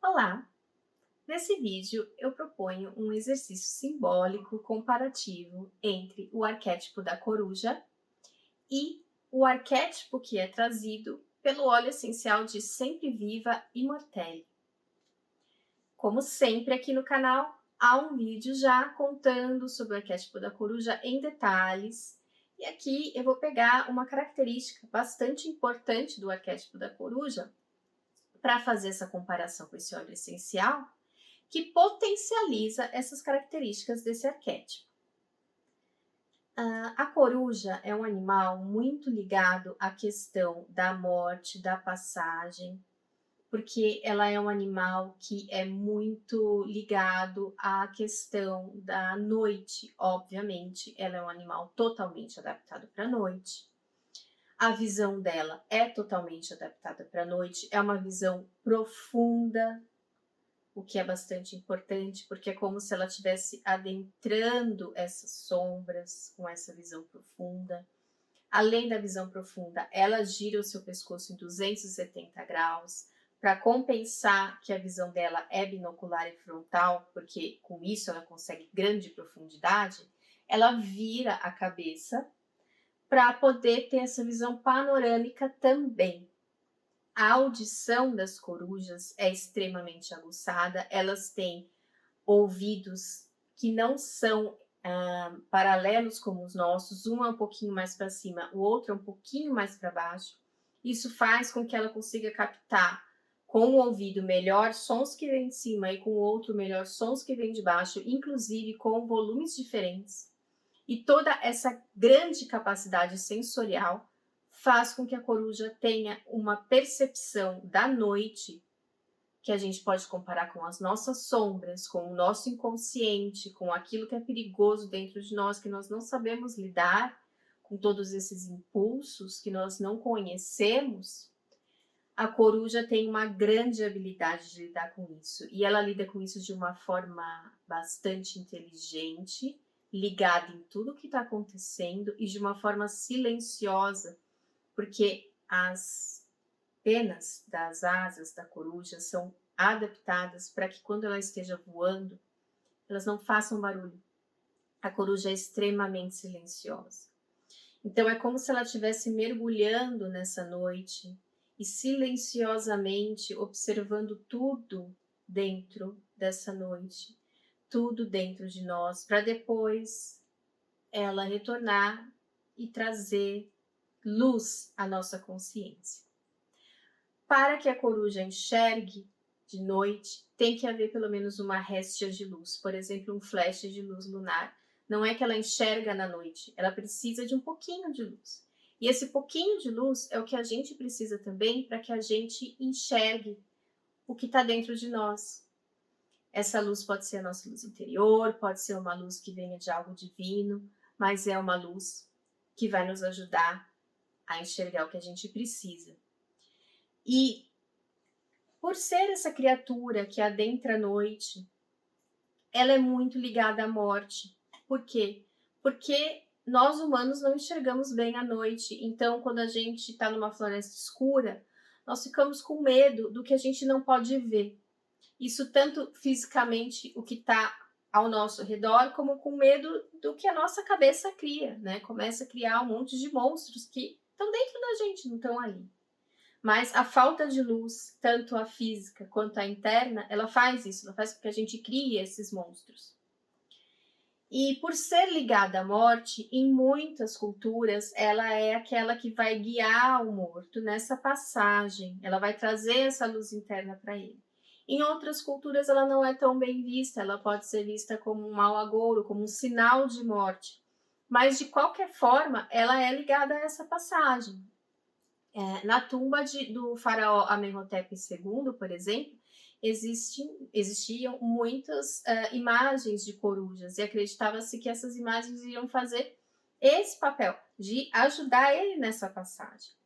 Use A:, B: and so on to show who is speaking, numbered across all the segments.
A: Olá! Nesse vídeo eu proponho um exercício simbólico comparativo entre o arquétipo da coruja e o arquétipo que é trazido pelo óleo essencial de Sempre Viva Immortelle. Como sempre aqui no canal, há um vídeo já contando sobre o arquétipo da coruja em detalhes. E aqui eu vou pegar uma característica bastante importante do arquétipo da coruja para fazer essa comparação com esse óleo essencial, que potencializa essas características desse arquétipo. A coruja é um animal muito ligado à questão da morte, da passagem, porque ela é um animal que é muito ligado à questão da noite, obviamente, ela é um animal totalmente adaptado para a noite. A visão dela é totalmente adaptada para a noite, é uma visão profunda, o que é bastante importante, porque é como se ela estivesse adentrando essas sombras com essa visão profunda. Além da visão profunda, ela gira o seu pescoço em 270 graus para compensar que a visão dela é binocular e frontal, porque com isso ela consegue grande profundidade. Ela vira a cabeça para poder ter essa visão panorâmica também. A audição das corujas é extremamente aguçada, elas têm ouvidos que não são paralelos como os nossos, um é um pouquinho mais para cima, o outro é um pouquinho mais para baixo. Isso faz com que ela consiga captar com o ouvido melhor sons que vêm de cima e com o outro melhor sons que vêm de baixo, inclusive com volumes diferentes. E toda essa grande capacidade sensorial faz com que a coruja tenha uma percepção da noite que a gente pode comparar com as nossas sombras, com o nosso inconsciente, com aquilo que é perigoso dentro de nós, que nós não sabemos lidar, com todos esses impulsos que nós não conhecemos. A coruja tem uma grande habilidade de lidar com isso, e ela lida com isso de uma forma bastante inteligente, ligada em tudo que está acontecendo e de uma forma silenciosa, porque as penas das asas da coruja são adaptadas para que quando ela esteja voando, elas não façam barulho. A coruja é extremamente silenciosa. Então é como se ela estivesse mergulhando nessa noite e silenciosamente observando tudo dentro dessa noite, tudo dentro de nós, para depois ela retornar e trazer luz à nossa consciência. Para que a coruja enxergue de noite, tem que haver pelo menos uma réstia de luz, por exemplo, um flash de luz lunar. Não é que ela enxerga na noite, ela precisa de um pouquinho de luz. E esse pouquinho de luz é o que a gente precisa também para que a gente enxergue o que está dentro de nós. Essa luz pode ser a nossa luz interior, pode ser uma luz que venha de algo divino, mas é uma luz que vai nos ajudar a enxergar o que a gente precisa. E por ser essa criatura que adentra a noite, ela é muito ligada à morte. Por quê? Porque nós humanos não enxergamos bem à noite. Então, quando a gente está numa floresta escura, nós ficamos com medo do que a gente não pode ver. Isso tanto fisicamente, o que está ao nosso redor, como com medo do que a nossa cabeça cria, né? Começa a criar um monte de monstros que estão dentro da gente, não estão ali. Mas a falta de luz, tanto a física quanto a interna, ela faz isso, ela faz com que a gente crie esses monstros. E por ser ligada à morte, em muitas culturas, ela é aquela que vai guiar o morto nessa passagem, ela vai trazer essa luz interna para ele. Em outras culturas, ela não é tão bem vista, ela pode ser vista como um mau agouro, como um sinal de morte. Mas, de qualquer forma, ela é ligada a essa passagem. Na tumba do faraó Amenhotep II, por exemplo, existiam muitas imagens de corujas e acreditava-se que essas imagens iriam fazer esse papel de ajudar ele nessa passagem.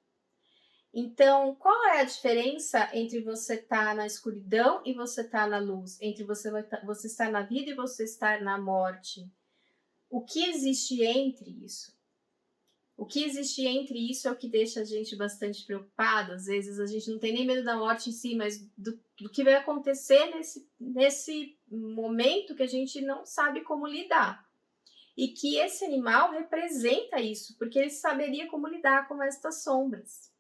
A: Então, qual é a diferença entre você estar na escuridão e você estar na luz? Entre você estar na vida e você estar na morte? O que existe entre isso? O que existe entre isso é o que deixa a gente bastante preocupado. Às vezes a gente não tem nem medo da morte em si, mas do que vai acontecer nesse momento que a gente não sabe como lidar. E que esse animal representa isso, porque ele saberia como lidar com estas sombras.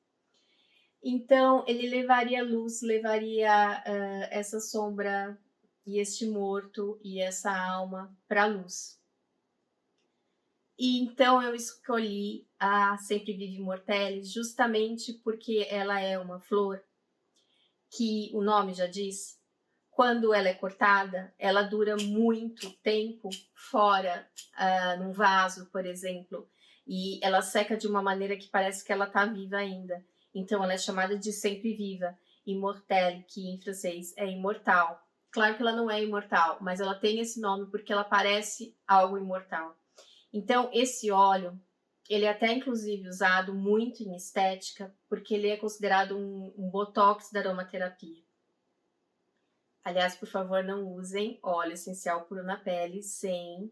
A: Então, ele levaria luz, levaria essa sombra e este morto e essa alma para a luz. E então eu escolhi a Sempre Vive Mortelli justamente porque ela é uma flor que, o nome já diz, quando ela é cortada, ela dura muito tempo fora, num vaso, por exemplo, e ela seca de uma maneira que parece que ela está viva ainda. Então ela é chamada de sempre viva, immortelle, que em francês é imortal. Claro que ela não é imortal, mas ela tem esse nome porque ela parece algo imortal. Então esse óleo, ele é até inclusive usado muito em estética, porque ele é considerado um botox da aromaterapia. Aliás, por favor, não usem óleo essencial puro na pele sem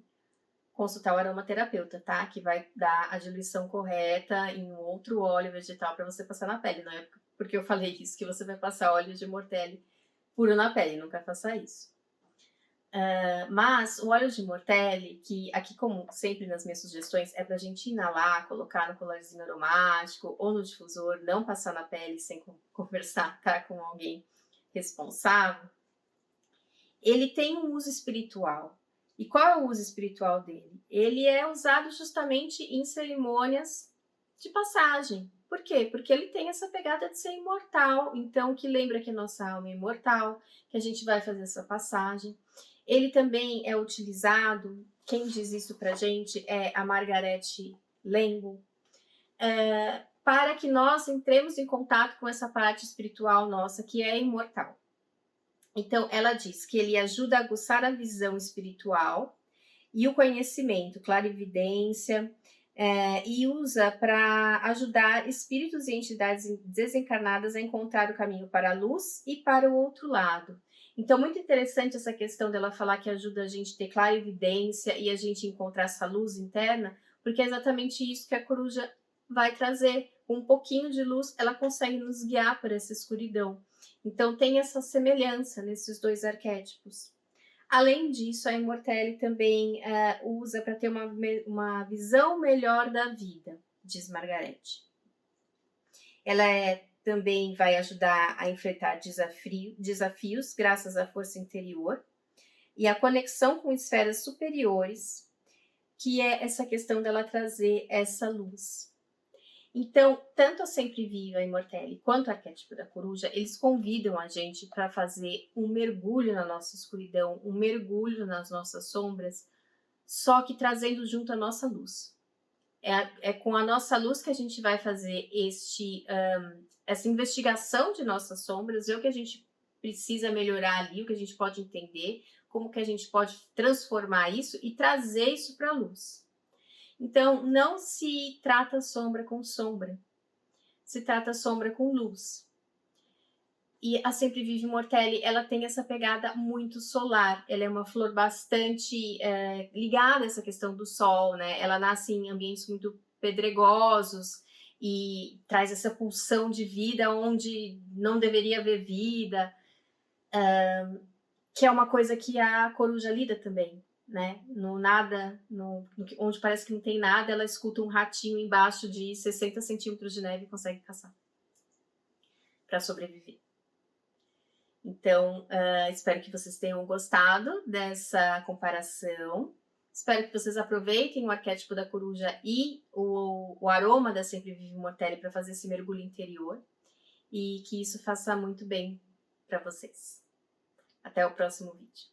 A: consultar o aromaterapeuta, tá? Que vai dar a diluição correta em um outro óleo vegetal para você passar na pele. Não é porque eu falei isso que você vai passar óleo de mortelli puro na pele, nunca faça isso. Mas o óleo de mortelli, que aqui, como sempre nas minhas sugestões, é pra gente inalar, colocar no colarzinho aromático ou no difusor, não passar na pele sem conversar, tá? Com alguém responsável. Ele tem um uso espiritual. E qual é o uso espiritual dele? Ele é usado justamente em cerimônias de passagem. Por quê? Porque ele tem essa pegada de ser imortal, então que lembra que a nossa alma é imortal, que a gente vai fazer essa passagem. Ele também é utilizado, quem diz isso pra gente é a Margarete Lengo, para que nós entremos em contato com essa parte espiritual nossa que é imortal. Então, ela diz que ele ajuda a aguçar a visão espiritual e o conhecimento, clarividência, e usa para ajudar espíritos e entidades desencarnadas a encontrar o caminho para a luz e para o outro lado. Então, muito interessante essa questão dela falar que ajuda a gente a ter clarividência e a gente encontrar essa luz interna, porque é exatamente isso que a coruja vai trazer. Um pouquinho de luz, ela consegue nos guiar por essa escuridão. Então tem essa semelhança nesses dois arquétipos. Além disso, a Immortelle também usa para ter uma visão melhor da vida, diz Margarete. Ela também vai ajudar a enfrentar desafios graças à força interior e à conexão com esferas superiores, que é essa questão dela trazer essa luz. Então, tanto a Sempre Viva, a Immortelle, quanto o arquétipo da coruja, eles convidam a gente para fazer um mergulho na nossa escuridão, um mergulho nas nossas sombras, só que trazendo junto a nossa luz. É com a nossa luz que a gente vai fazer essa investigação de nossas sombras, ver o que a gente precisa melhorar ali, o que a gente pode entender, como que a gente pode transformar isso e trazer isso para a luz. Então, não se trata sombra com sombra, se trata sombra com luz. E a Sempre Vive Mortelli, ela tem essa pegada muito solar, ela é uma flor bastante ligada a essa questão do sol, né? Ela nasce em ambientes muito pedregosos e traz essa pulsão de vida onde não deveria haver vida, que é uma coisa que a coruja lida também. Né? No nada, onde parece que não tem nada, ela escuta um ratinho embaixo de 60 centímetros de neve e consegue caçar para sobreviver. Então, espero que vocês tenham gostado dessa comparação. Espero que vocês aproveitem o arquétipo da coruja e o aroma da Sempre Vive Mortelli para fazer esse mergulho interior e que isso faça muito bem para vocês. Até o próximo vídeo.